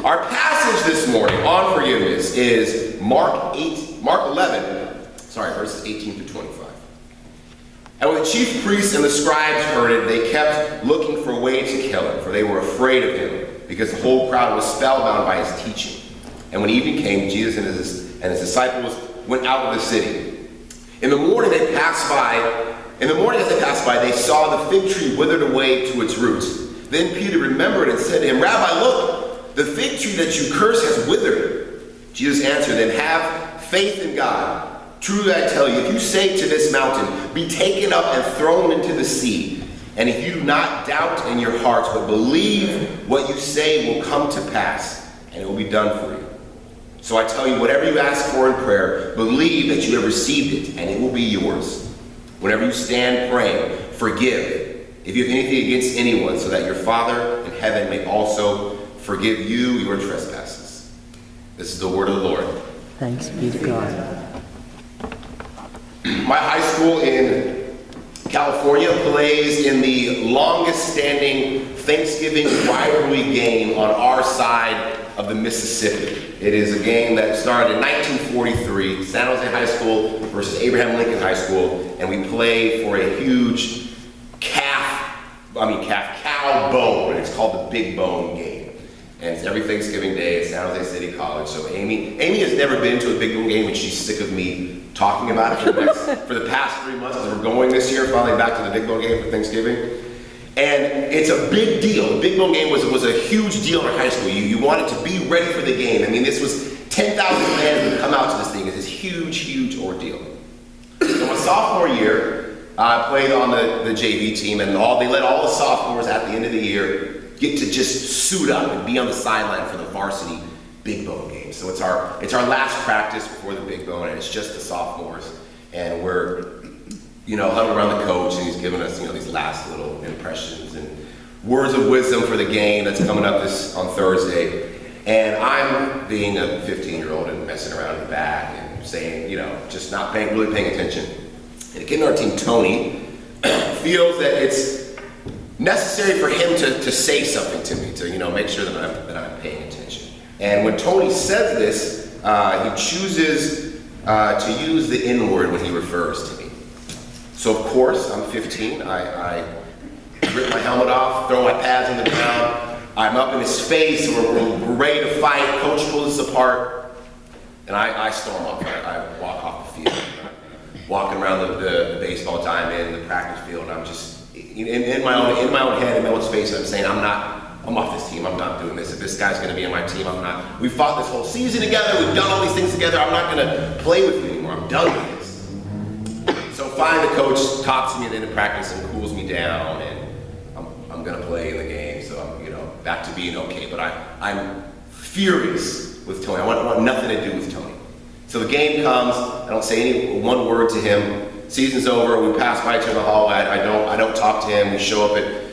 Our passage this morning on forgiveness is Mark 11, verses 18 through 25. And when the chief priests and the scribes heard it, they kept looking for a way to kill him, for they were afraid of him, because the whole crowd was spellbound by his teaching. And when evening came, Jesus and his disciples went out of the city. In the morning as they passed by, they saw the fig tree withered away to its roots. Then Peter remembered and said to him, "Rabbi, look, the fig tree that you curse has withered." Jesus answered them, "Have faith in God. Truly I tell you, if you say to this mountain, 'Be taken up and thrown into the sea,' and if you do not doubt in your hearts, but believe what you say will come to pass, and it will be done for you. So I tell you, whatever you ask for in prayer, believe that you have received it, and it will be yours. Whenever you stand praying, forgive if you have anything against anyone, so that your Father in heaven may also forgive you your trespasses." This is the word of the Lord. Thanks be to God. My high school in California plays in the longest standing Thanksgiving rivalry game on our side of the Mississippi. It is a game that started in 1943, San Jose High School versus Abraham Lincoln High School, and we play for a huge cow bone. It's called the Big Bone Game. And it's every Thanksgiving Day at San Jose City College. So Amy has never been to a Big Bone game, and she's sick of me talking about it for the past 3 months as we're going this year, finally back to the Big Bone game for Thanksgiving. And it's a big deal. The Big Bone game was a huge deal in our high school. You wanted to be ready for the game. I mean, this was 10,000 fans would come out to this thing. It's this huge ordeal. So my sophomore year, I played on the JV team, and they let all the sophomores at the end of the year get to just suit up and be on the sideline for the varsity Big Bone game. So it's our last practice before the Big Bone, and it's just the sophomores, and we're huddled around the coach, and he's giving us these last little impressions and words of wisdom for the game that's coming up on Thursday. And I'm being a 15-year-old and messing around in the back and saying, just not really paying attention. And a kid on our team, Tony, feels that it's necessary for him to say something to me, to make sure that I'm paying attention. And when Tony says this, he chooses to use the N-word when he refers to me. So of course, I'm 15. I rip my helmet off, throw my pads on the ground. I'm up in his face. We're ready to fight. Coach pulls us apart, and I storm off. I walk off the field. Walking around the baseball diamond, the practice field, and I'm just in my own head, in my own space. I'm saying, I'm off this team. I'm not doing this. If this guy's going to be on my team, I'm not. We fought this whole season together. We've done all these things together. I'm not going to play with you anymore. I'm done with this. So finally, the coach talks to me at the end of practice and cools me down, and I'm going to play in the game. So I'm back to being okay. But I'm furious with Tony. I want nothing to do with Tony. So the game comes, I don't say one word to him. Season's over, we pass by each other in the hallway. I don't talk to him. We show up at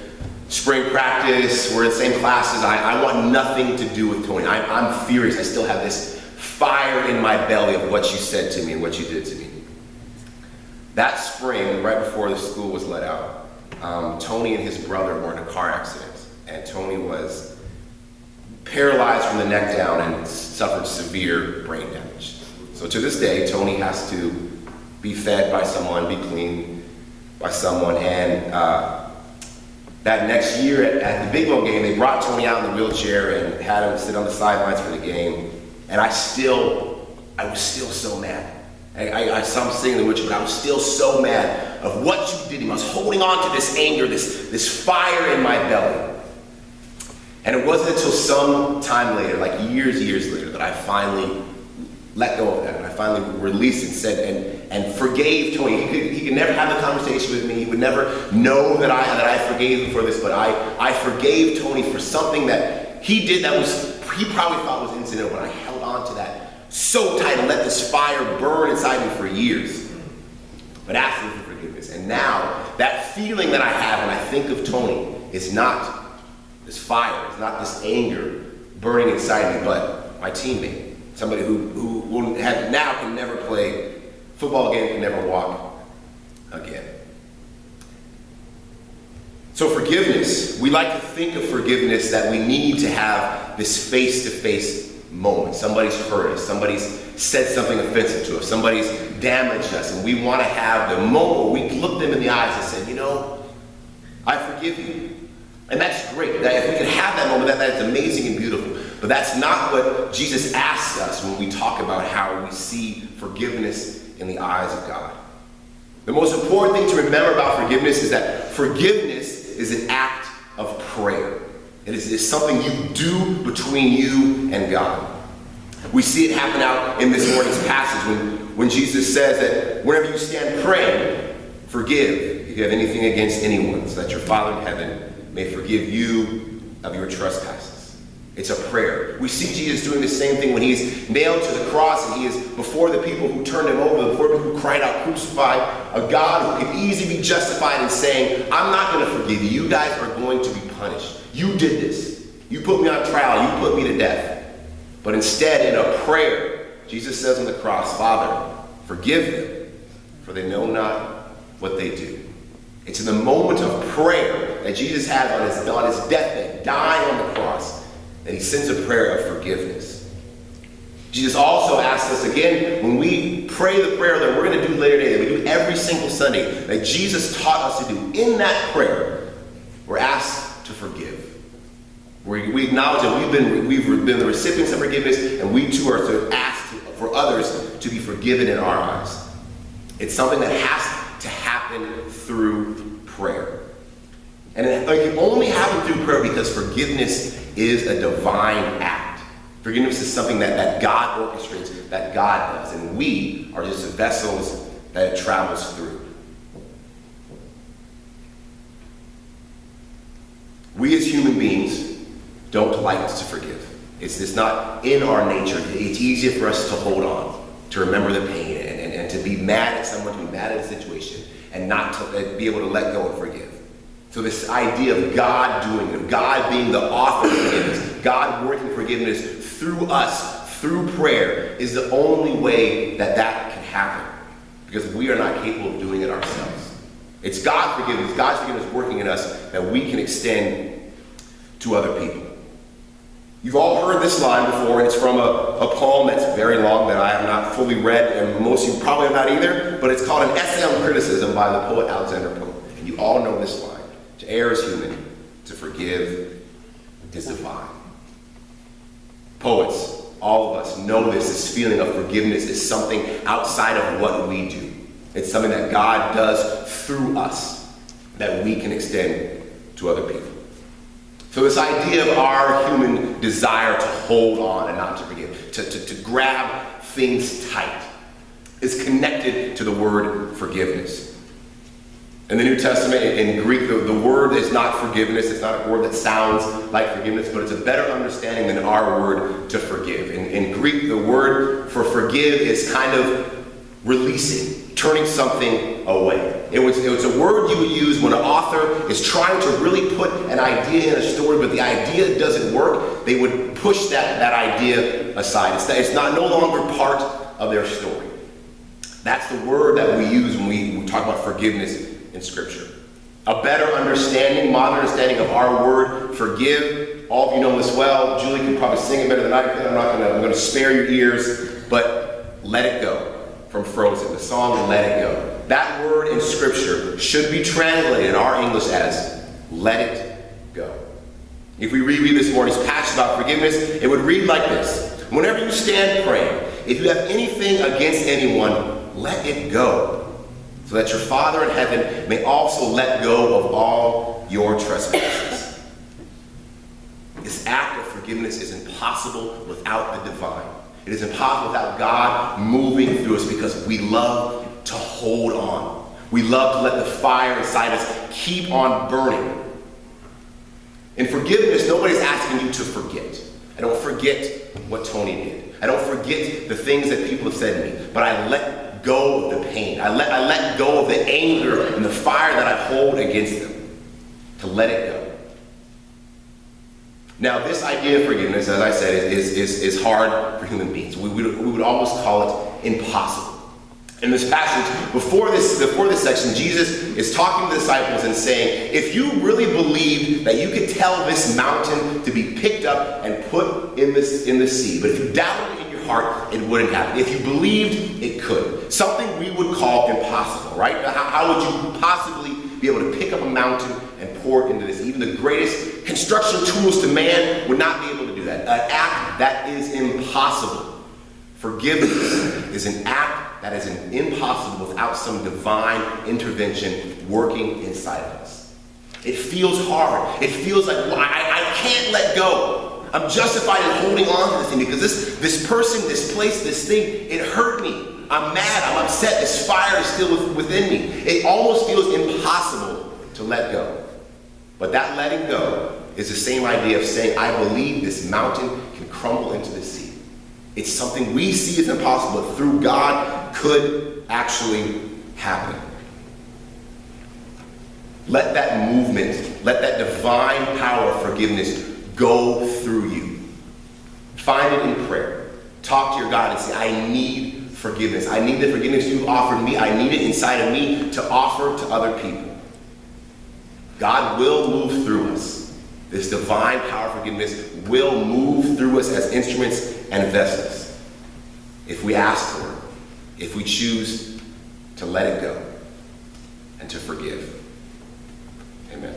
spring practice, we're in the same classes. I want nothing to do with Tony. I'm furious. I still have this fire in my belly of what you said to me and what you did to me. That spring, right before the school was let out, Tony and his brother were in a car accident, and Tony was paralyzed from the neck down and suffered severe brain damage. So to this day, Tony has to be fed by someone, be cleaned by someone, and that next year at the Big Bone game, they brought Tony out in the wheelchair and had him sit on the sidelines for the game, and I was still so mad. I saw him sitting in the wheelchair, but I was still so mad of what you did to him. I was holding on to this anger, this fire in my belly. And it wasn't until some time later, like years later, that I finally let go of that, and I finally released and said and forgave Tony. He could never have the conversation with me. He would never know that I forgave him for this, but I forgave Tony for something that he did that he probably thought was incidental, but I held on to that so tight and let this fire burn inside me for years. But asked him for forgiveness. And now that feeling that I have when I think of Tony is not this fire, it's not this anger burning inside me, but my teammate. Somebody who can never play football again, can never walk again. So forgiveness, we like to think of forgiveness that we need to have this face-to-face moment. Somebody's hurt us, somebody's said something offensive to us, somebody's damaged us, and we want to have the moment where we look them in the eyes and say, you know, I forgive you. And that's great. That if we can have that moment, that is amazing and beautiful. But that's not what Jesus asks us when we talk about how we see forgiveness in the eyes of God. The most important thing to remember about forgiveness is that forgiveness is an act of prayer. It is something you do between you and God. We see it happen out in this morning's passage when Jesus says that whenever you stand praying, forgive if you have anything against anyone, so that your Father in heaven may forgive you of your trespasses. It's a prayer. We see Jesus doing the same thing when he's nailed to the cross and he is before the people who turned him over, before the people who cried out, crucify a God who could easily be justified in saying, I'm not going to forgive you. You guys are going to be punished. You did this. You put me on trial. You put me to death. But instead, in a prayer, Jesus says on the cross, Father, forgive them, for they know not what they do. It's in the moment of prayer that Jesus has on his deathbed, dying on the cross, that he sends a prayer of forgiveness. Jesus also asks us again, when we pray the prayer that we're going to do later today, that we do every single Sunday, that Jesus taught us to do. In that prayer, we're asked to forgive. We acknowledge that we've been the recipients of forgiveness, and we too are to ask for others to be forgiven in our eyes. It's something that has to happen through prayer. And it can only happen through prayer because forgiveness is a divine act. Forgiveness is something that God orchestrates, that God does, and we are just the vessels that it travels through. We as human beings don't like to forgive. It's not in our nature. It's easier for us to hold on, to remember the pain, and to be mad at someone, to be mad at a situation, and not to be able to let go and forgive. So this idea of God doing it, of God being the author of forgiveness, God working forgiveness through us, through prayer, is the only way that can happen. Because we are not capable of doing it ourselves. It's God's forgiveness working in us that we can extend to other people. You've all heard this line before, and it's from a poem that's very long that I have not fully read, and most of you probably have not either, but it's called An Essay on Criticism by the poet Alexander Pope. And you all know this line. To err is human, to forgive is divine. Poets, all of us know this feeling of forgiveness is something outside of what we do. It's something that God does through us that we can extend to other people. So this idea of our human desire to hold on and not to forgive, to grab things tight, is connected to the word forgiveness. In the New Testament, in Greek, the word is not forgiveness. It's not a word that sounds like forgiveness, but it's a better understanding than our word to forgive. In Greek, the word for forgive is kind of releasing, turning something away. It was a word you would use when an author is trying to really put an idea in a story, but the idea doesn't work. They would push that idea aside. It's no longer part of their story. That's the word that we use when we talk about forgiveness in Scripture. A better understanding, modern understanding of our word, forgive. All of you know this well. Julie can probably sing it better than I can. I'm going to spare your ears, but let it go. From Frozen, the song Let It Go. That word in Scripture should be translated in our English as let it go. If we reread this morning's passage about forgiveness, it would read like this. Whenever you stand praying, if you have anything against anyone, let it go, so that your Father in heaven may also let go of all your trespasses. This act of forgiveness is impossible without the divine. It is impossible without God moving through us because we love to hold on. We love to let the fire inside us keep on burning. In forgiveness, nobody's asking you to forget. I don't forget what Tony did. I don't forget the things that people have said to me, but I let go of the pain. I let go of the anger and the fire that I hold against them, to let it go. Now, this idea of forgiveness, as I said, is hard for human beings. We would almost call it impossible. In this passage, before this section, Jesus is talking to the disciples and saying, if you really believed that you could tell this mountain to be picked up and put in the sea, but if you doubted it in your heart, it wouldn't happen. If you believed, it could. Something we would call impossible, right? How would you possibly be able to pick up a mountain and pour it into this? Even the greatest construction tools to man would not be able to do that. An act that is impossible. Forgiveness is an act that is impossible without some divine intervention working inside of us. It feels hard. It feels like, well, I can't let go. I'm justified in holding on to this thing because this person, this place, this thing, it hurt me. I'm mad, I'm upset, this fire is still within me. It almost feels impossible to let go. But that letting go is the same idea of saying, I believe this mountain can crumble into the sea. It's something we see as impossible, but through God could actually happen. Let that movement, let that divine power of forgiveness go through you. Find it in prayer. Talk to your God and say, I need forgiveness. I need the forgiveness you've offered me. I need it inside of me to offer to other people. God will move through us. This divine power of forgiveness will move through us as instruments and vessels if we ask for it, if we choose to let it go and to forgive. Amen.